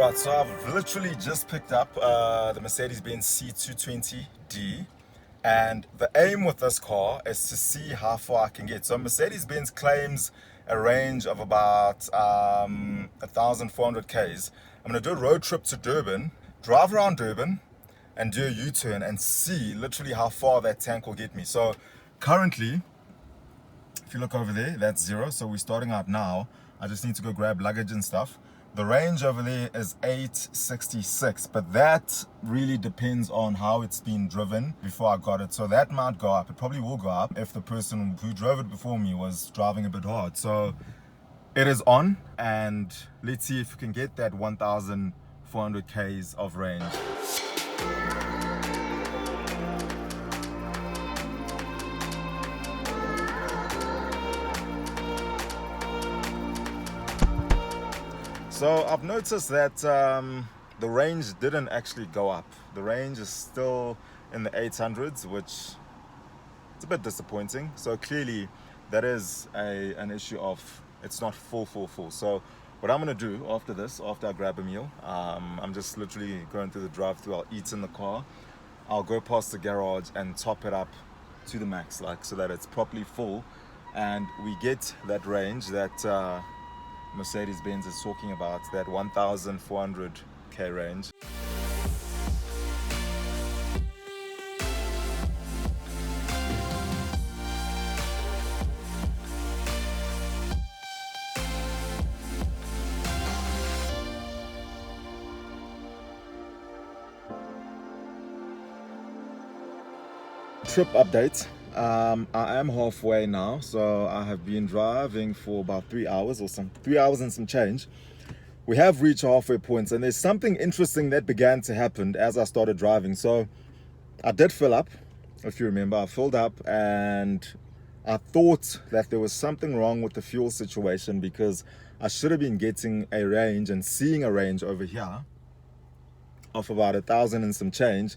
Right, so I've literally just picked up the Mercedes-Benz C220D, and the aim with this car is to see how far I can get. So Mercedes-Benz claims a range of about 1,400 Ks. I'm going to do a road trip to Durban, drive around Durban, and do a U-turn and see literally how far that tank will get me. So currently, if you look over there, that's 0. So we're starting out now. I just need to go grab luggage and stuff. The range over there is 866, but that really depends on how it's been driven before I got it. So that might go up. It probably will go up if the person who drove it before me was driving a bit hard. So it is on, and let's see if we can get that 1,400 Ks of range. So I've noticed that the range didn't actually go up. The range is still in the 800s, which is a bit disappointing. So clearly that is an issue of it's not full. So what I'm gonna do after this, after I grab a meal, I'm just literally going through the drive-thru. I'll eat in the car. I'll go past the garage and top it up to the max, like so that it's properly full, and we get that range that Mercedes-Benz is talking about, that 1,400 K range. Trip update. I am halfway now, so I have been driving for about 3 hours or 3 hours and some change. We have reached halfway points, and there's something interesting that began to happen as I started driving. So I did fill up, if you remember. I filled up, and I thought that there was something wrong with the fuel situation, because I should have been getting a range and seeing a range over here of about 1,000 and some change,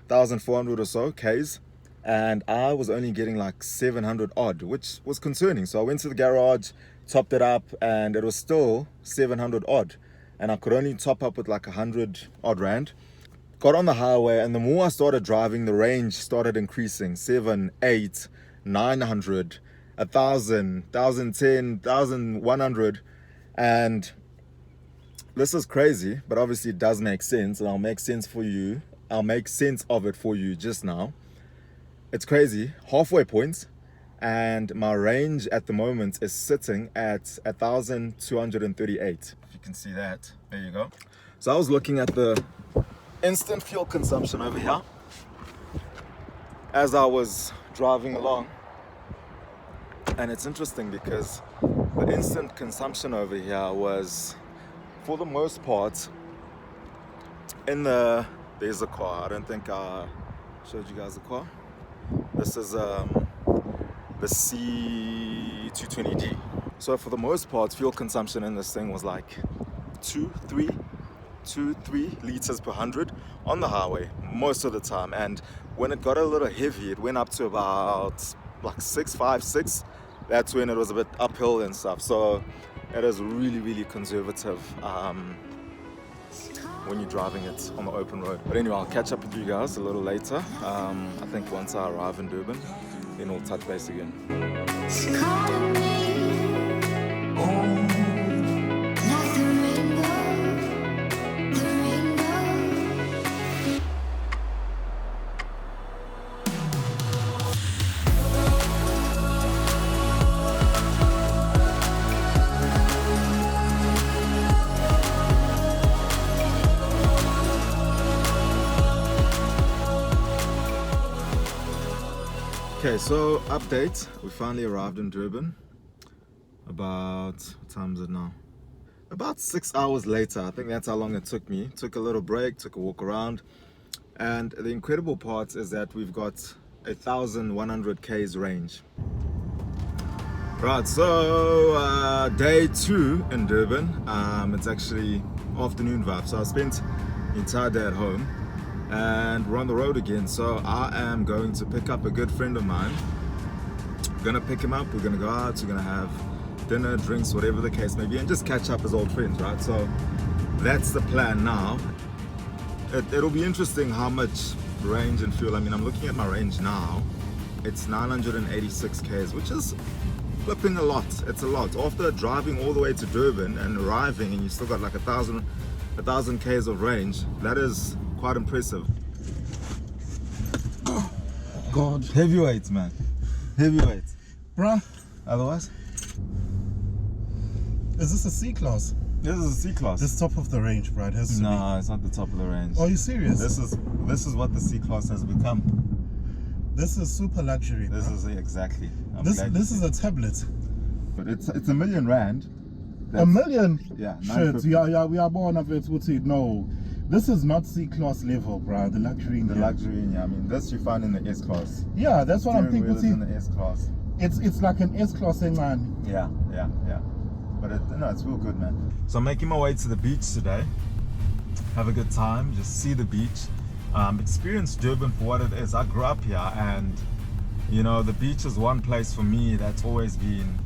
1,400 or so Ks. And I was only getting like 700 odd, which was concerning. So I went to the garage, topped it up, and it was still 700 odd. And I could only top up with like 100 odd rand. Got on the highway, and the more I started driving, the range started increasing. 7, 8, 900, 1,000, 1,010, 1,100. And this is crazy, but obviously it does make sense, and I'll make sense for you. I'll make sense of it for you just now. It's crazy, halfway points, and my range at the moment is sitting at 1,238. If you can see that, there you go. So I was looking at the instant fuel consumption over here as I was driving along, and it's interesting because the instant consumption over here was, for the most part, there's a car. I don't think I showed you guys the car. This is the C220D. So for the most part, fuel consumption in this thing was like 2-3 liters per 100 on the highway most of the time. And when it got a little heavy, it went up to about like 6. That's when it was a bit uphill and stuff. So it is really conservative when you're driving it on the open road. But anyway, I'll catch up with you guys a little later. I think once I arrive in Durban, then we'll touch base again. Okay, so update. We finally arrived in Durban. About, what time is it now? About 6 hours later. I think that's how long it took me. Took a little break, took a walk around. And the incredible part is that we've got 1,100 Ks range. Right, so day 2 in Durban. It's actually afternoon vibe. So I spent the entire day at home, and we're on the road again. So I am going to pick up a good friend of mine. I'm gonna pick him up, we're gonna go out, we're gonna have dinner, drinks, whatever the case may be, and just catch up as old friends, right? So that's the plan now. It'll be interesting how much range and fuel. I mean, I'm looking at my range now. It's 986 k's, which is flipping a lot. It's a lot. After driving all the way to Durban and arriving, and you still got like a thousand k's of range, that is quite impressive. God. Heavyweights, man. Heavyweights. Bruh, Otherwise? is this a C-Class? This is a C-Class. This top of the range, bruh. It has to be. No, it's not the top of the range. Are you serious? This is what the C-Class has become. This is super luxury. This bruh. is exactly. I'm This glad this you is said. a tablet. But it's $1 million. A million? Yeah. Shit, 950. yeah, we are born of it. What's it? No. This is not C-Class level, bruh. The luxury in The here. luxury, yeah. I mean, this you find in the S-Class. Yeah, that's what I'm Steering thinking. wheel is See, in the S-Class. it's like an S-Class thing, man. Yeah. But it's real good, man. So I'm making my way to the beach today. Have a good time, just see the beach. Experience Durban for what it is. I grew up here, and you know, the beach is one place for me that's always been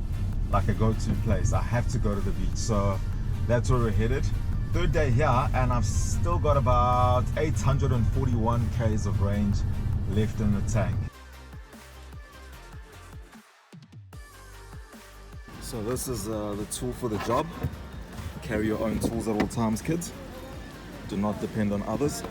like a go-to place. I have to go to the beach, so that's where we're headed. Third day here, and I've still got about 841 k's of range left in the tank. So this is the tool for the job. Carry your own tools at all times, kids. Do not depend on others.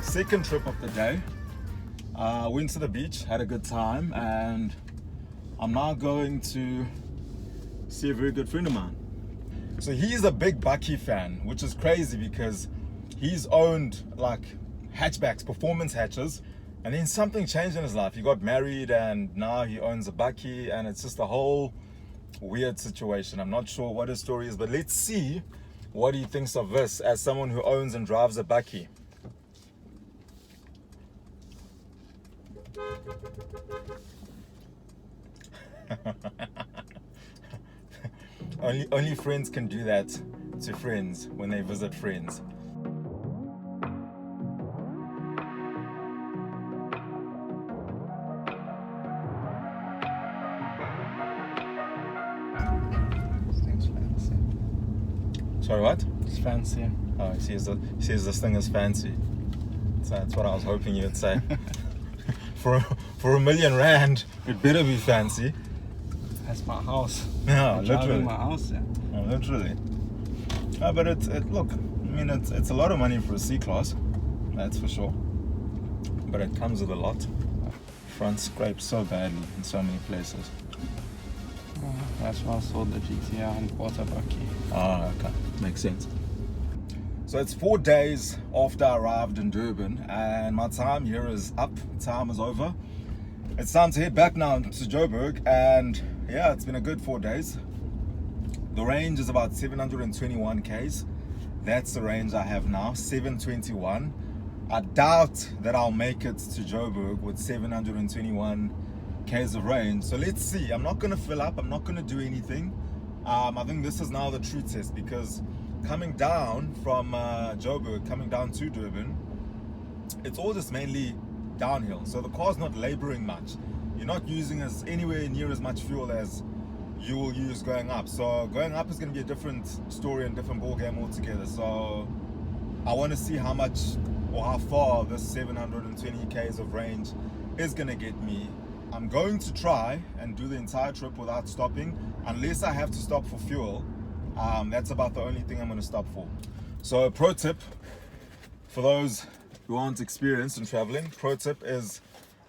Second trip of the day. Went to the beach, had a good time, and I'm now going to see a very good friend of mine. So he's a big Bakkie fan, which is crazy because he's owned like hatchbacks, performance hatches, and then something changed in his life. He got married and now he owns a Bakkie, and it's just a whole weird situation. I'm not sure what his story is, but let's see what he thinks of this as someone who owns and drives a Bakkie. Only friends can do that to friends when they visit friends. Thing's fancy. Sorry, what? It's fancy. Oh, he says this thing is fancy. So that's what I was hoping you'd say. for $1 million, it better be fancy. That's my house. Yeah, I'm driving literally. my house, yeah. Oh, literally. But look, I mean, it's a lot of money for a C-Class, that's for sure. But it comes with a lot. Front scrapes so badly in so many places. That's why I sold the GTR and bought a Bakkie. Ah, okay, makes sense. So it's 4 days after I arrived in Durban, and my time here is up. Time is over. It's time to head back now to Joburg, and yeah, it's been a good 4 days. The range is about 721 k's. That's the range I have now, 721. I doubt that I'll make it to Joburg with 721 k's of range. So let's see. I'm not gonna fill up. I'm not gonna do anything. I think this is now the true test, because coming down from Joburg, coming down to Durban, it's all just mainly downhill. So the car's not laboring much. You're not using anywhere near as much fuel as you will use going up. So going up is going to be a different story and different ball game altogether. So I want to see how much or how far this 720 k's of range is going to get me. I'm going to try and do the entire trip without stopping, unless I have to stop for fuel. That's about the only thing I'm going to stop for. So a pro tip for those who aren't experienced in traveling, pro tip is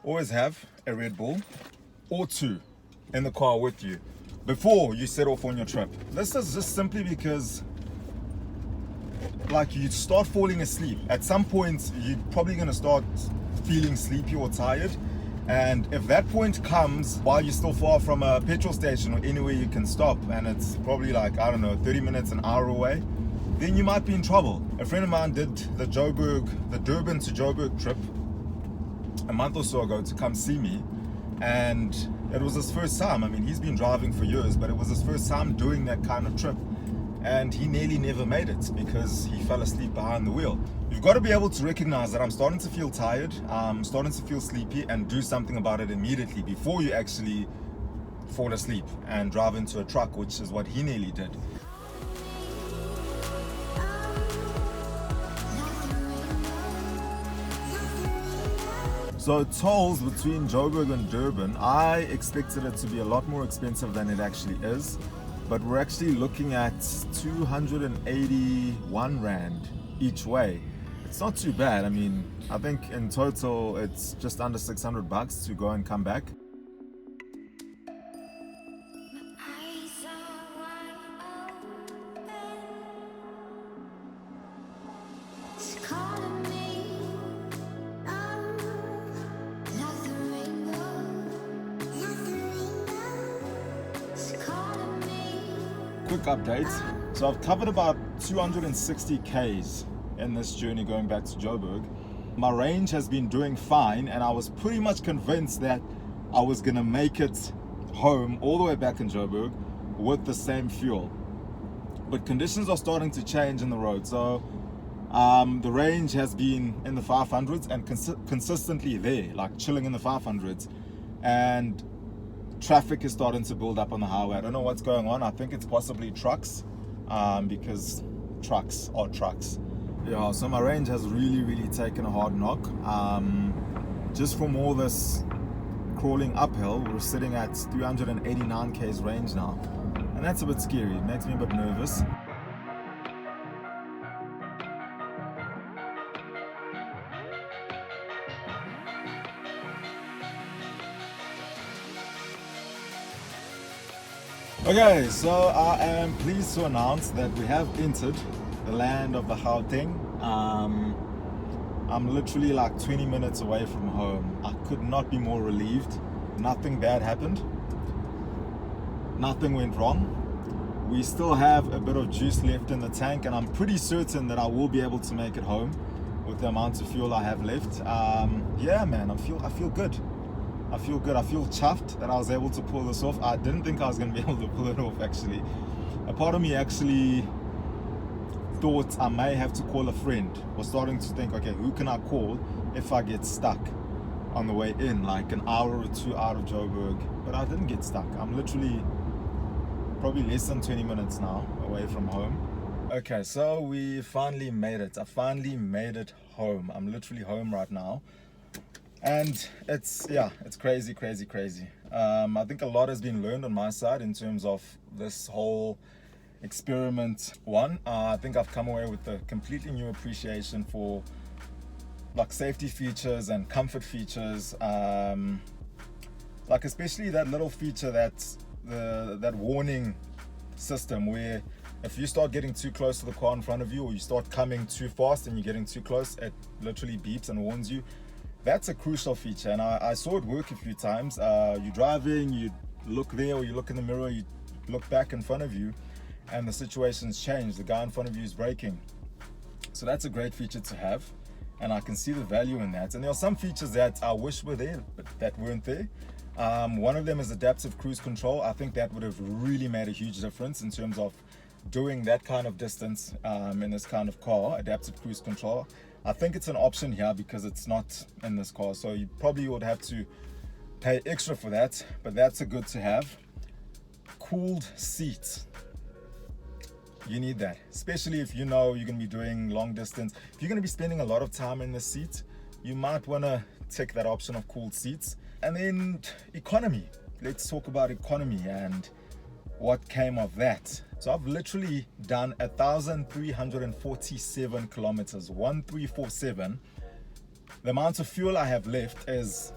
always have a Red Bull or 2 in the car with you before you set off on your trip. This is just simply because like you start falling asleep. At some point you're probably going to start feeling sleepy or tired, and if that point comes while you're still far from a petrol station or anywhere you can stop, and it's probably like, I don't know, 30 minutes, an hour away, then you might be in trouble. A friend of mine did the Durban to Joburg trip a month or so ago to come see me, and it was his first time. I mean, he's been driving for years, but it was his first time doing that kind of trip. and he nearly never made it because he fell asleep behind the wheel. You've got to be able to recognize that I'm starting to feel tired, I'm starting to feel sleepy, and do something about it immediately before you actually fall asleep and drive into a truck, which is what he nearly did. So tolls between Joburg and Durban, I expected it to be a lot more expensive than it actually is, but we're actually looking at 281 Rand each way. It's not too bad. I mean, I think in total it's just under 600 bucks to go and come back. Quick update. So I've covered about 260 Ks in this journey going back to Joburg. My range has been doing fine, and I was pretty much convinced that I was gonna make it home all the way back in Joburg with the same fuel. But conditions are starting to change in the road. So the range has been in the 500s and consistently there, like chilling in the 500s. And traffic is starting to build up on the highway. I don't know what's going on. I think it's possibly trucks, because trucks are trucks. Yeah, so my range has really taken a hard knock. Just from all this crawling uphill, we're sitting at 389 K's range now. And that's a bit scary. It makes me a bit nervous. Okay, so I am pleased to announce that we have entered the land of the Gauteng. I'm literally like 20 minutes away from home. I could not be more relieved. Nothing bad happened. Nothing went wrong. We still have a bit of juice left in the tank, and I'm pretty certain that I will be able to make it home with the amount of fuel I have left. Yeah, man, I feel good. I feel good. I feel chuffed that I was able to pull this off. I didn't think I was going to be able to pull it off, actually. A part of me actually thought I may have to call a friend. Was starting to think, okay, who can I call if I get stuck on the way in, like an hour or two out of Joburg? But I didn't get stuck. I'm literally probably less than 20 minutes now away from home. Okay, so we finally made it. I finally made it home. I'm literally home right now. And it's crazy. I think a lot has been learned on my side in terms of this whole experiment. I think I've come away with a completely new appreciation for like safety features and comfort features, like especially that little feature that warning system where if you start getting too close to the car in front of you, or you start coming too fast and you're getting too close, it literally beeps and warns you. That's a crucial feature, and I saw it work a few times. You're driving, you look there, or you look in the mirror, you look back in front of you, and the situation's changed. The guy in front of you is braking. So that's a great feature to have, and I can see the value in that. And there are some features that I wish were there, but that weren't there. One of them is adaptive cruise control. I think that would have really made a huge difference in terms of doing that kind of distance in this kind of car, adaptive cruise control. I think it's an option here because it's not in this car, so you probably would have to pay extra for that, but that's a good to have. Cooled seats. You need that, especially if you know you're going to be doing long distance. If you're going to be spending a lot of time in the seat, you might want to take that option of cooled seats. And then economy. Let's talk about economy and what came of that. So I've literally done 1,347 kilometers, 1347. The amount of fuel I have left is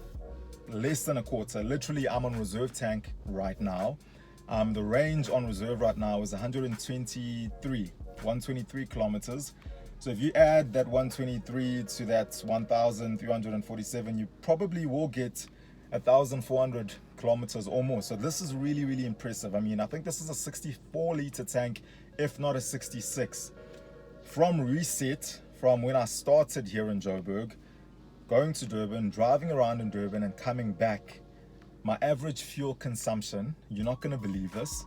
less than a quarter. Literally, I'm on reserve tank right now. The range on reserve right now is 123 kilometers. So if you add that 123 to that 1,347, you probably will get 1,400 kilometers or more. So this is really impressive. I mean, I think this is a 64-liter tank, if not a 66. From reset, from when I started here in Joburg, going to Durban, driving around in Durban and coming back, my average fuel consumption, you're not going to believe this,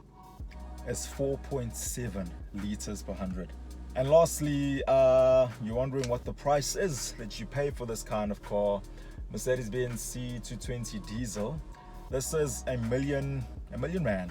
is 4.7 liters per 100. And lastly, you're wondering what the price is that you pay for this kind of car. Mercedes-Benz C220 diesel. This is a million rand.